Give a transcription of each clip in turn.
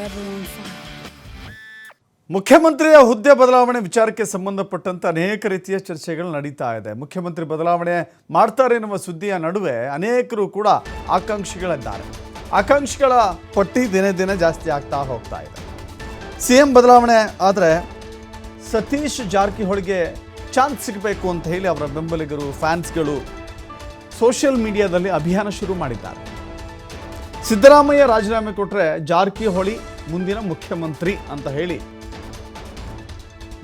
everyone fine. ಮುಖ್ಯಮಂತ್ರಿಯ ಹುದ್ದೆ ಬದಲಾವಣೆ ವಿಚಾರಕ್ಕೆ ಸಂಬಂಧಪಟ್ಟಂತೆ ಅನೇಕ ರೀತಿಯ ಚರ್ಚೆಗಳು ನಡೀತಾ ಇದೆ. ಮುಖ್ಯಮಂತ್ರಿ ಬದಲಾವಣೆ ಮಾಡ್ತಾರೆ ಎನ್ನುವ ಸುದ್ದಿಯ ನಡುವೆ ಅನೇಕರು ಕೂಡ ಆಕಾಂಕ್ಷಿಗಳಿದ್ದಾರೆ. ಆಕಾಂಕ್ಷಿಗಳ ಪಟ್ಟಿ ದಿನೇ ದಿನೇ ಜಾಸ್ತಿ ಆಗ್ತಾ ಹೋಗ್ತಾ ಇದೆ. ಸಿಎಂ ಬದಲಾವಣೆ ಆದರೆ ಸತೀಶ್ ಜಾರಕಿಹೊಳಿಗೆ ಚಾನ್ಸ್ ಸಿಗಬೇಕು ಅಂತ ಹೇಳಿ ಅವರ ಬೆಂಬಲಿಗರು, ಫ್ಯಾನ್ಸ್ಗಳು ಸೋಷಿಯಲ್ ಮೀಡಿಯಾದಲ್ಲಿ ಅಭಿಯಾನ ಶುರು ಮಾಡಿದ್ದಾರೆ. ಸಿದ್ದರಾಮಯ್ಯ ರಾಜೀನಾಮೆ ಕೊಟ್ಟರೆ ಜಾರಕಿಹೊಳಿ ಮುಂದಿನ ಮುಖ್ಯಮಂತ್ರಿ ಅಂತ ಹೇಳಿ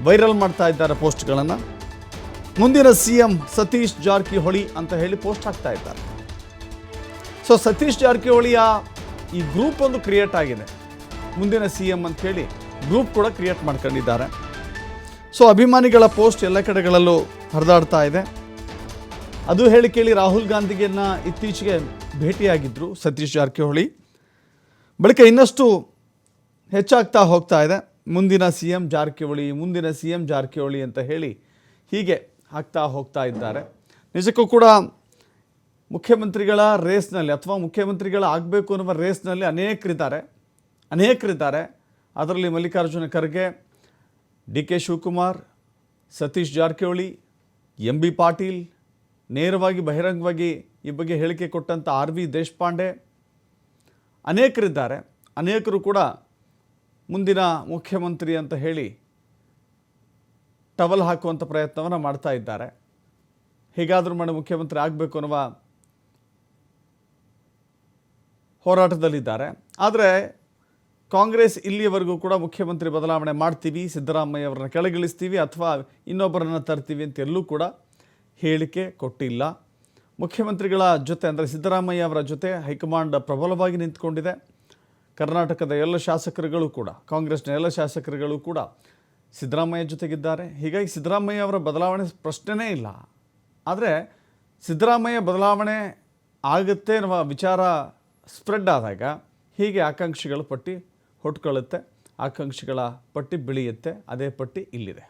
ವೈರಲ್ ಮಾಡ್ತಾ ಇದ್ದಾರೆ ಪೋಸ್ಟ್ಗಳನ್ನು. ಮುಂದಿನ ಸಿಎಂ ಸತೀಶ್ ಜಾರಕಿಹೊಳಿ ಅಂತ ಹೇಳಿ ಪೋಸ್ಟ್ ಹಾಕ್ತಾ ಇದ್ದಾರೆ. ಸೊ ಸತೀಶ್ ಜಾರಕಿಹೊಳಿಯ ಈ ಗ್ರೂಪ್ ಒಂದು ಕ್ರಿಯೇಟ್ ಆಗಿದೆ. ಮುಂದಿನ ಸಿಎಂ ಅಂತ ಹೇಳಿ ಗ್ರೂಪ್ ಕೂಡ ಕ್ರಿಯೇಟ್ ಮಾಡ್ಕೊಂಡಿದ್ದಾರೆ. ಸೊ ಅಭಿಮಾನಿಗಳ ಪೋಸ್ಟ್ ಎಲ್ಲ ಕಡೆಗಳಲ್ಲೂ ಹರಿದಾಡ್ತಾ ಇದೆ. ಅದು ಹೇಳಿ ಕೇಳಿ ರಾಹುಲ್ ಗಾಂಧಿಗೆನ್ನ ಇತ್ತೀಚೆಗೆ ಭೇಟಿಯಾಗಿದ್ದರು ಸತೀಶ್ ಜಾರಕಿಹೊಳಿ. ಬಳಿಕ ಇನ್ನಷ್ಟು ಹೆಚ್ಚಾಗ್ತಾ ಹೋಗ್ತಾ ಇದೆ. ಮುಂದಿನ ಸಿ ಎಂ ಜಾರಕಿಹೊಳಿ, ಮುಂದಿನ ಸಿ ಎಂ ಜಾರಕಿಹೊಳಿ ಅಂತ ಹೇಳಿ ಹೀಗೆ ಆಗ್ತಾ ಹೋಗ್ತಾ ಇದ್ದಾರೆ. ನಿಜಕ್ಕೂ ಕೂಡ ಮುಖ್ಯಮಂತ್ರಿಗಳ ರೇಸ್ನಲ್ಲಿ ಅಥವಾ ಮುಖ್ಯಮಂತ್ರಿಗಳ ಆಗಬೇಕು ಅನ್ನುವ ರೇಸ್ನಲ್ಲಿ ಅನೇಕರಿದ್ದಾರೆ. ಅದರಲ್ಲಿ Mallikarjuna Kharge, D K Shivakumar, Satish Jarkiholi, M B Patil, ನೇರವಾಗಿ ಬಹಿರಂಗವಾಗಿ ಈ ಬಗ್ಗೆ ಹೇಳಿಕೆ ಕೊಟ್ಟಂಥ ಆರ್ ವಿ ದೇಶಪಾಂಡೆ, ಅನೇಕರಿದ್ದಾರೆ. ಅನೇಕರು ಕೂಡ ಮುಂದಿನ ಮುಖ್ಯಮಂತ್ರಿ ಅಂತ ಹೇಳಿ ಟವಲ್ ಹಾಕುವಂಥ ಪ್ರಯತ್ನವನ್ನು ಮಾಡ್ತಾ ಇದ್ದಾರೆ. ಹೇಗಾದರೂ ಮಾಡಿ ಮುಖ್ಯಮಂತ್ರಿ ಆಗಬೇಕು ಅನ್ನುವ ಹೋರಾಟದಲ್ಲಿದ್ದಾರೆ. ಆದರೆ ಕಾಂಗ್ರೆಸ್ ಇಲ್ಲಿಯವರೆಗೂ ಕೂಡ ಮುಖ್ಯಮಂತ್ರಿ ಬದಲಾವಣೆ ಮಾಡ್ತೀವಿ, ಸಿದ್ದರಾಮಯ್ಯ ಅವರನ್ನ ಕೆಳಗಿಳಿಸ್ತೀವಿ ಅಥವಾ ಇನ್ನೊಬ್ಬರನ್ನು ತರ್ತೀವಿ ಅಂತ ಎಲ್ಲೂ ಕೂಡ ಹೇಳಿಕೆ ಕೊಟ್ಟಿಲ್ಲ. ಮುಖ್ಯಮಂತ್ರಿಗಳ ಜೊತೆ ಅಂದರೆ ಸಿದ್ದರಾಮಯ್ಯ ಅವರ ಜೊತೆ ಹೈಕಮಾಂಡ್ ಪ್ರಬಲವಾಗಿ ನಿಂತುಕೊಂಡಿದೆ. ಕರ್ನಾಟಕದ ಎಲ್ಲ ಶಾಸಕರುಗಳು ಕೂಡ, ಕಾಂಗ್ರೆಸ್ನ ಎಲ್ಲ ಶಾಸಕರುಗಳು ಕೂಡ ಸಿದ್ದರಾಮಯ್ಯ ಜೊತೆಗಿದ್ದಾರೆ. ಹೀಗಾಗಿ ಸಿದ್ದರಾಮಯ್ಯ ಅವರ ಬದಲಾವಣೆ ಪ್ರಶ್ನೆನೇ ಇಲ್ಲ. ಆದರೆ ಸಿದ್ದರಾಮಯ್ಯ ಬದಲಾವಣೆ ಆಗುತ್ತೆ ಅನ್ನುವ ವಿಚಾರ ಸ್ಪ್ರೆಡ್ ಆದಾಗ ಹೀಗೆ ಆಕಾಂಕ್ಷಿಗಳ ಪಟ್ಟಿ ಹೊಟ್ಕೊಳ್ಳುತ್ತೆ, ಆಕಾಂಕ್ಷಿಗಳ ಪಟ್ಟಿ ಬೆಳೆಯುತ್ತೆ. ಅದೇ ಪಟ್ಟಿ ಇಲ್ಲಿದೆ.